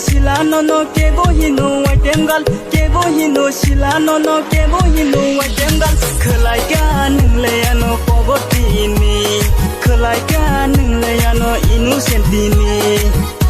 sila no kebo hino waitengal kebo hino sila no kebo hino waitengal khelai ka ningle ano poverty ni khelai ka ningle ano innocent ni